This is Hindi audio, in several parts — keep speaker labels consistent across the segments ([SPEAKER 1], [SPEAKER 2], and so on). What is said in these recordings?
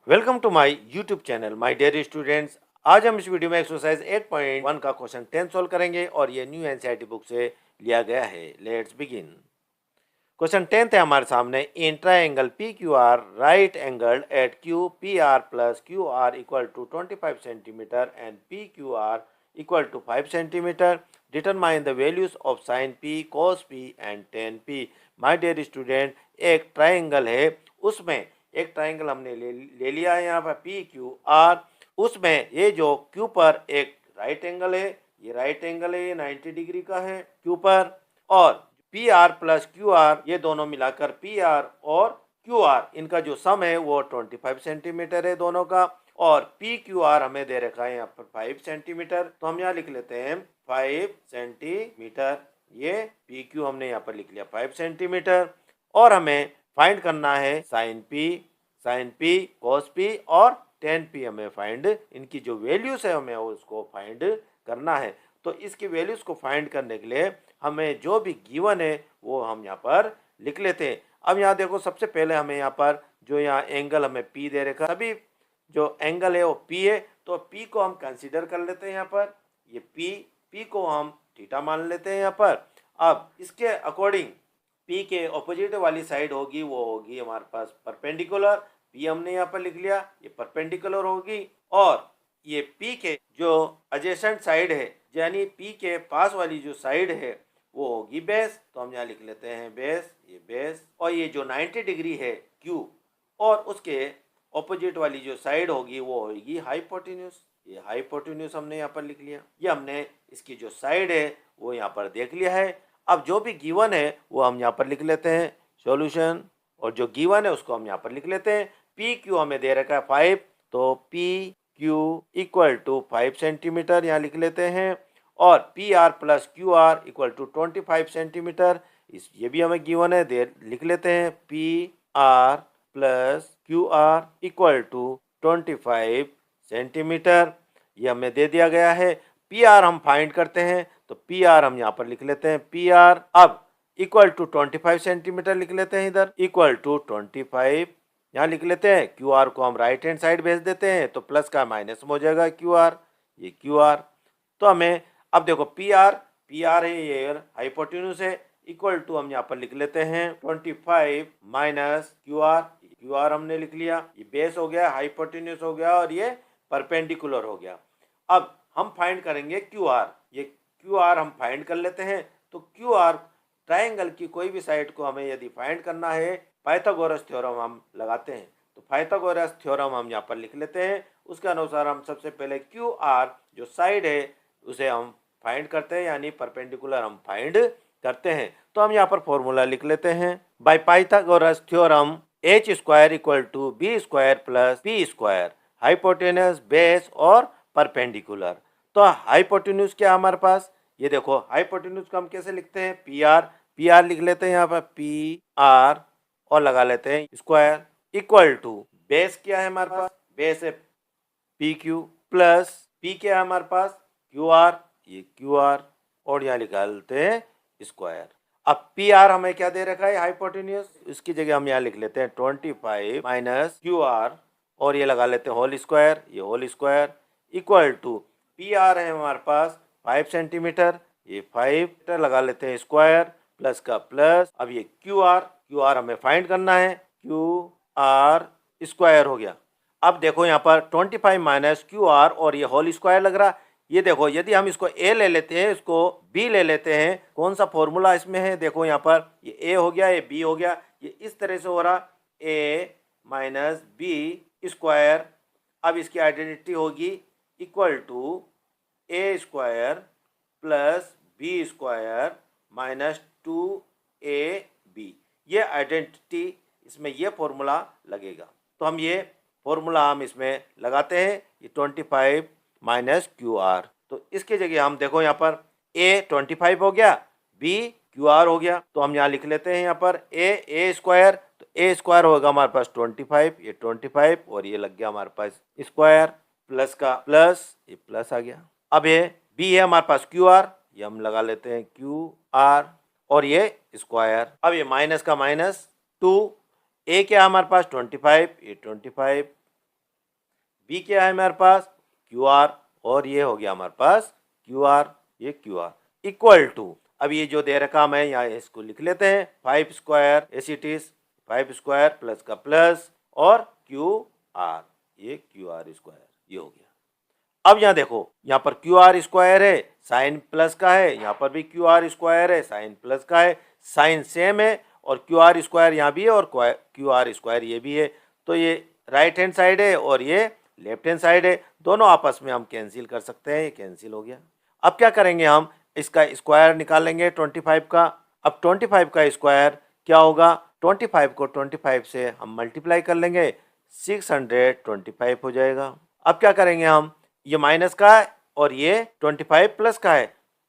[SPEAKER 1] Welcome to my YouTube channel my dear students. आज हम इस वीडियो में एक्सरसाइज 8.1 का क्वेश्चन 10 सोल्व करेंगे और ये न्यू एनसीईआरटी बुक से लिया गया है। Let's begin. क्वेश्चन 10 है हमारे सामने। In triangle P Q R right angled at Q P R plus Q R equal to 25 centimetre and P Q R equal to 5 centimetre. Determine the values of sine P cos P and tan P. My dear student, एक ट्रायंगल है, उसमें एक ट्रायंगल हमने ले लिया है यहाँ पर पी क्यू आर। उसमें ये जो क्यू पर एक राइट एंगल है, ये राइट एंगल है, ये 90 डिग्री का है क्यू पर, और P R plus Q are ये दोनों मिलाकर पी आर और क्यू आर इनका जो सम है वो 25 सेंटीमीटर है दोनों का। और पी क्यू आर हमें दे रखा है यहाँ पर 5 सेंटीमीटर, तो हम यहाँ लिख लेते हैं 5 सेंटीमीटर। ये पी क्यू हमने यहाँ पर लिख लिया 5 सेंटीमीटर। और हमें फाइंड करना है साइन पी कॉस पी और टेन पी हमें फाइंड, इनकी जो वैल्यूज है हमें उसको फाइंड करना है। तो इसकी वैल्यूज को फाइंड करने के लिए हमें जो भी गिवन है वो हम यहाँ पर लिख लेते हैं। अब यहाँ देखो, सबसे पहले हमें यहाँ पर जो यहाँ एंगल हमें पी दे रखा, सभी जो एंगल है वो पी है, तो पी को हम कंसीडर कर लेते हैं यहाँ पर। ये पी को हम थीटा मान लेते हैं यहाँ पर। अब इसके अकॉर्डिंग पी के ऑपोजिट वाली साइड होगी वो होगी हमारे पास परपेंडिकुलर। पी हमने यहाँ पर लिख लिया, ये परपेंडिकुलर होगी। और ये पी के जो एडजेसेंट साइड है, यानी पी के पास वाली जो साइड है वो होगी बेस, तो हम यहाँ लिख लेते हैं बेस, ये बेस। और ये जो 90 डिग्री है क्यू, और उसके ऑपोजिट वाली जो साइड होगी वो होगी हाइपोटेन्यूज, ये हाइपोटेन्यूज हमने यहाँ पर लिख लिया। ये हमने इसकी जो साइड है वो यहाँ पर देख लिया है। अब जो भी गिवन है वो हम यहाँ पर लिख लेते हैं सॉल्यूशन, और जो गिवन है उसको हम यहाँ पर लिख लेते हैं। पी क्यू हमें दे रखा है 5, तो P Q equal to 5 centimetre यहाँ लिख लेते हैं। और P R plus Q R equal to 25 centimetre, ये भी हमें गिवन है, लिख लेते हैं P R plus Q R equal to 25 centimetre, ये हमें दे दिया गया है। पी आर हम फाइंड करते हैं, तो पी आर हम यहाँ पर लिख लेते हैं पी आर। अब इक्वल टू 25 सेंटीमीटर लिख लेते हैं, इधर इक्वल टू 25 यहाँ लिख लेते हैं। क्यू आर को हम राइट हैंड साइड भेज देते हैं, तो प्लस का माइनस में हो जाएगा क्यू आर, ये क्यू आर। तो हमें अब देखो पी आर है, ये हाइपोटेन्यूज है, इक्वल टू हम यहाँ पर लिख लेते हैं 25 माइनस क्यू आर हमने लिख लिया। ये बेस हो गया, हाइपोटेन्यूज हो गया, और ये परपेंडिकुलर हो गया। अब हम फाइंड करेंगे क्यू आर, ये क्यू आर हम फाइंड कर लेते हैं। तो क्यू आर ट्रायंगल की कोई भी साइड को हमें यदि फाइंड करना है, पाइथागोरस थ्योरम हम लगाते हैं, तो पाइथागोरस थ्योरम हम यहाँ पर लिख लेते हैं। उसके अनुसार हम सबसे पहले क्यू आर जो साइड है उसे हम फाइंड करते हैं, यानी परपेंडिकुलर हम फाइंड करते हैं। तो हम यहाँ पर फॉर्मूला लिख लेते हैं, by Pythagoras theorem H square equal to B square plus P square, hypotenuse base और परपेंडिकुलर। तो हाइपोटेन्यूज क्या हमारे पास, ये देखो हाइपोटेन्यूज को हम कैसे लिखते हैं, पी आर लिख लेते हैं यहाँ पर पी आर, और लगा लेते हैं स्क्वायर इक्वल टू बेस क्या है हमारे पास, बेस है पी क्यू प्लस पी क्या है हमारे पास क्यू आर, ये क्यू आर, और यहाँ निकालते हैं स्क्वायर। अब पी आर हमें क्या दे रखा है हाइपोटेन्यूज, इसकी जगह हम यहाँ लिख लेते हैं 25 माइनस क्यू आर, और ये लगा लेते हैं होल स्क्वायर, ये whole square equal to P R है हमारे पास 5 सेंटीमीटर, ये 5 लगा लेते हैं स्क्वायर, प्लस का प्लस। अब ये क्यू आर हमें फाइंड करना है, क्यू आर स्क्वायर हो गया। अब देखो यहाँ पर 25 माइनस क्यू आर और ये होल स्क्वायर लग रहा। ये देखो यदि हम इसको ए ले लेते हैं, इसको बी ले लेते हैं, कौन सा फॉर्मूला इसमें है, देखो यहाँ पर ये ए हो गया, ये बी हो गया, ये इस तरह से हो रहा, ए माइनस बी स्क्वायर। अब इसकी आइडेंटिटी होगी equal to A square plus B square minus 2ab, ये आइडेंटिटी इसमें ये फॉर्मूला लगेगा। तो हम ये फॉर्मूला हम इसमें लगाते हैं, ये 25 माइनस क्यू आर। तो इसके जगह हम देखो यहाँ पर ए 25 हो गया, बी क्यू आर हो गया, तो हम यहाँ लिख लेते हैं यहाँ पर ए स्क्वायर, तो ए स्क्वायर होगा हमारे पास 25, ये 25 और ये लग गया हमारे पास स्क्वायर, प्लस का प्लस, ये प्लस आ गया। अब ये बी है हमारे पास क्यू आर, ये हम लगा लेते हैं क्यू आर, और ये स्क्वायर। अब ये माइनस का माइनस 2, ए क्या हमारे पास 25, ये 25 बी क्या है हमारे पास क्यू आर, और ये हो गया हमारे पास क्यू आर, ये क्यू आर इक्वल टू, अब ये जो दे रखा मैं यहाँ इसको लिख लेते हैं 5 square S it is 5 square plus का प्लस और क्यू आर, ये क्यू आर स्क्वायर, ये हो गया। अब यहाँ देखो यहाँ पर क्यू आर स्क्वायर है, साइन प्लस का है, यहाँ पर भी क्यू आर स्क्वायर है, साइन प्लस का है, साइन सेम है और क्यू आर स्क्वायर यहाँ भी है और क्यू आर स्क्वायर ये भी है, तो ये राइट हैंड साइड है और ये लेफ्ट हैंड साइड है, दोनों आपस में हम कैंसिल कर सकते हैं, ये कैंसिल हो गया। अब क्या करेंगे हम इसका स्क्वायर निकालेंगे 25 का। अब 25 का स्क्वायर क्या होगा, 25 को 25 से हम मल्टीप्लाई कर लेंगे, 625 हो जाएगा। अब क्या करेंगे हम, ये माइनस का है और ये 25 प्लस का है,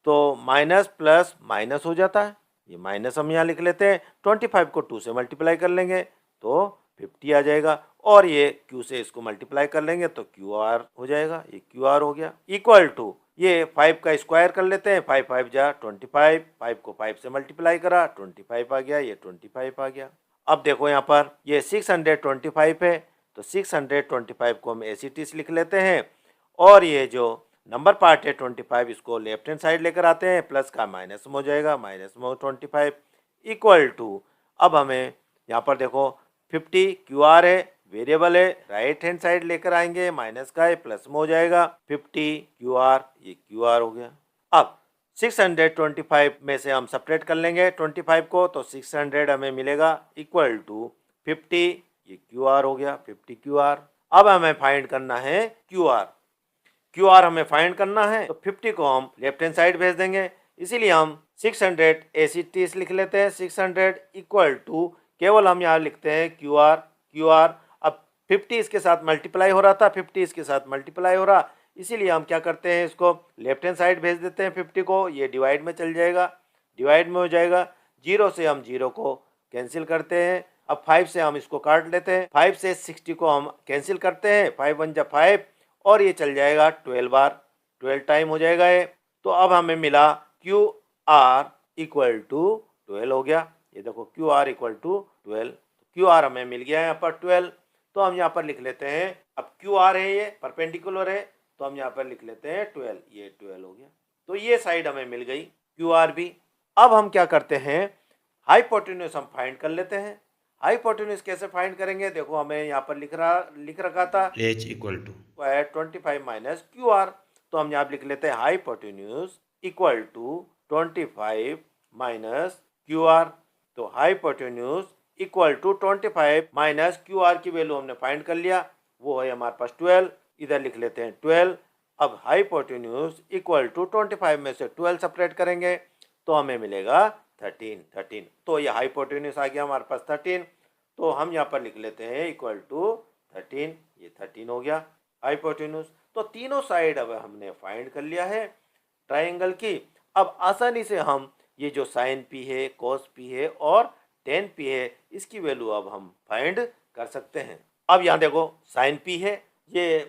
[SPEAKER 1] तो माइनस प्लस माइनस हो जाता है, ये माइनस हम यहाँ लिख लेते हैं, 25 को 2 से मल्टीप्लाई कर लेंगे तो 50 आ जाएगा, और ये q से इसको मल्टीप्लाई कर लेंगे तो क्यू आर हो जाएगा, ये क्यू आर हो गया। इक्वल टू ये 5 का स्क्वायर कर लेते हैं, 5 5 जा 25, 5 को 5 से मल्टीप्लाई करा 25 आ गया, ये 25 आ गया। अब देखो यहाँ पर ये 625 है, तो 625 को हम एस इट इज लिख लेते हैं, और ये जो नंबर पार्ट है 25 इसको लेफ्ट हैंड साइड लेकर आते हैं, प्लस का माइनस में हो जाएगा, माइनस में 25 इक्वल टू, अब हमें यहाँ पर देखो 50 क्यू आर है, वेरिएबल है, राइट हैंड साइड लेकर आएंगे, माइनस का है प्लस में हो जाएगा, 50 क्यू आर, ये क्यू आर हो गया। अब 625 में से हम सेपरेट कर लेंगे 25 को, तो 600 हमें मिलेगा इक्वल टू 50, ये क्यू आर हो गया, 50 क्यू आर। अब हमें फाइंड करना है क्यू आर, क्यू आर हमें फाइंड करना है, तो 50 को हम लेफ्ट हैंड साइड भेज देंगे, इसीलिए हम 600 एसीटीस लिख लेते हैं, 600 इक्वल टू, केवल हम यहाँ लिखते हैं क्यू आर, क्यू आर। अब 50 इसके साथ मल्टीप्लाई हो रहा था, 50 इसके साथ मल्टीप्लाई हो रहा, इसीलिए हम क्या करते हैं, इसको लेफ्ट हैंड साइड भेज देते हैं 50 को, ये डिवाइड में चल जाएगा, डिवाइड में हो जाएगा, 0 से हम 0 को कैंसिल करते हैं। अब 5 से हम इसको काट लेते हैं, 5 से 60 को हम कैंसिल करते हैं, 5 1 जा 5, और ये चल जाएगा 12 बार, 12 टाइम हो जाएगा ये। तो अब हमें मिला क्यू आर इक्वल टू 12 हो गया, ये देखो Q R equal to 12, Q R हमें मिल गया यहाँ पर 12, तो हम यहाँ पर लिख लेते हैं, अब क्यू आर है ये परपेंडिकुलर है, तो हम यहाँ पर लिख लेते हैं 12, ये 12 हो गया, तो ये साइड हमें मिल गई क्यू आर भी। अब हम क्या करते हैं, हाइपोटेन्यूज हम फाइंड कर लेते हैं। हाइपोटेन्यूज कैसे फाइंड करेंगे, देखो हमें यहाँ पर लिख रखा था
[SPEAKER 2] h equal to
[SPEAKER 1] 25 minus Q R, तो हम यहाँ लिख लेते हैं hypotenuse equal to 25 minus Q R, तो hypotenuse equal to 25 minus Q R की वैल्यू हमने फाइंड कर लिया, वो है हमारे पास 12, इधर लिख लेते हैं 12। अब हाइपोटेन्यूज इक्वल टू 25 में से 12 सेपरेट करेंगे तो हमें मिलेगा 13, तो ये हाइपोटेन्यूज आ गया हमारे पास 13, तो हम यहाँ पर लिख लेते हैं इक्वल टू 13, ये 13 हो गया हाइपोटेन्यूज। तो तीनों साइड अब हमने फाइंड कर लिया है ट्राइंगल की। अब आसानी से हम ये जो साइन पी है, कॉस पी है और टेन पी है, इसकी वैल्यू अब हम फाइंड कर सकते हैं। अब यहाँ देखो साइन पी है, ये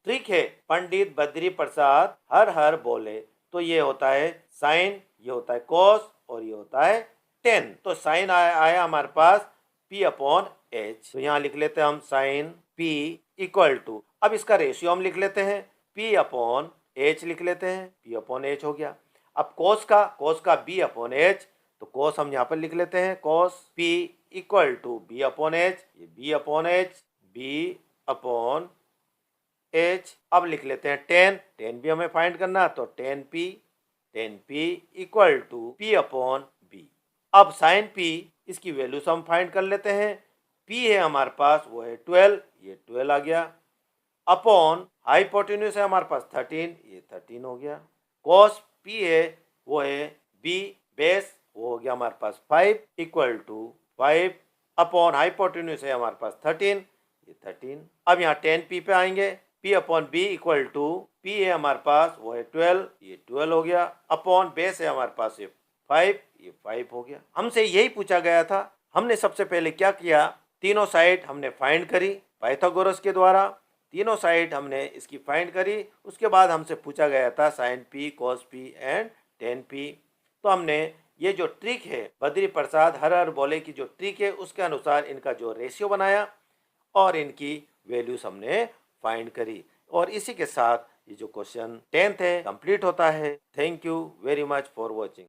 [SPEAKER 1] ट्रिक है पंडित बद्री प्रसाद हर हर बोले, तो ये होता है साइन, ये होता है कॉस और ये होता है टेन। तो साइन आया हमारे पास p अपॉन एच, तो यहाँ लिख लेते हैं हम साइन p इक्वल टू, अब इसका रेशियो हम लिख लेते हैं p अपॉन एच लिख लेते हैं, p अपॉन एच हो गया। अब कोस का b अपॉन एच, तो कोस हम यहाँ पर लिख लेते हैं cos p equal to b upon H, ये b upon H, b upon H. अब लिख लेते हैं टेन भी हमें फाइंड करना, तो tan P equal to p upon b। अब साइन p इसकी वैल्यू हम फाइंड कर लेते हैं, p है हमारे पास वो है 12, ये 12 आ गया, अपॉन हाइपोटेन्यूज है हमारे पास 13, ये 13 हो गया, कॉस p है वो है b बेस, वो हो गया हमारे पास 5 इक्वल टू 5 अपॉन हाइपोटेन्यूज है हमारे पास 13, ये 13। अब यहाँ 10p पे आएंगे, p upon b equal to p है हमारे पास वो है 12, ये 12 हो गया, अपॉन बेस है हमारे पास ये 5, ये 5 हो गया। हमसे यही पूछा गया था, हमने सबसे पहले क्या किया, तीनों साइड हमने फाइंड करी पाइथागोरस के द्वारा, तीनों साइड हमने इसकी फाइंड करी, उसके बाद हमसे पूछा गया था sine p, cos p and tan p। तो हमने ये जो ट्रिक है बद्री प्रसाद हर हर बोले की जो ट्रिक है उसके अनुसार इनका जो रेशियो बनाया और इनकी वैल्यूज हमने फाइंड करी। और इसी के साथ ये जो क्वेश्चन 10th है कंप्लीट होता है। Thank you very much for watching.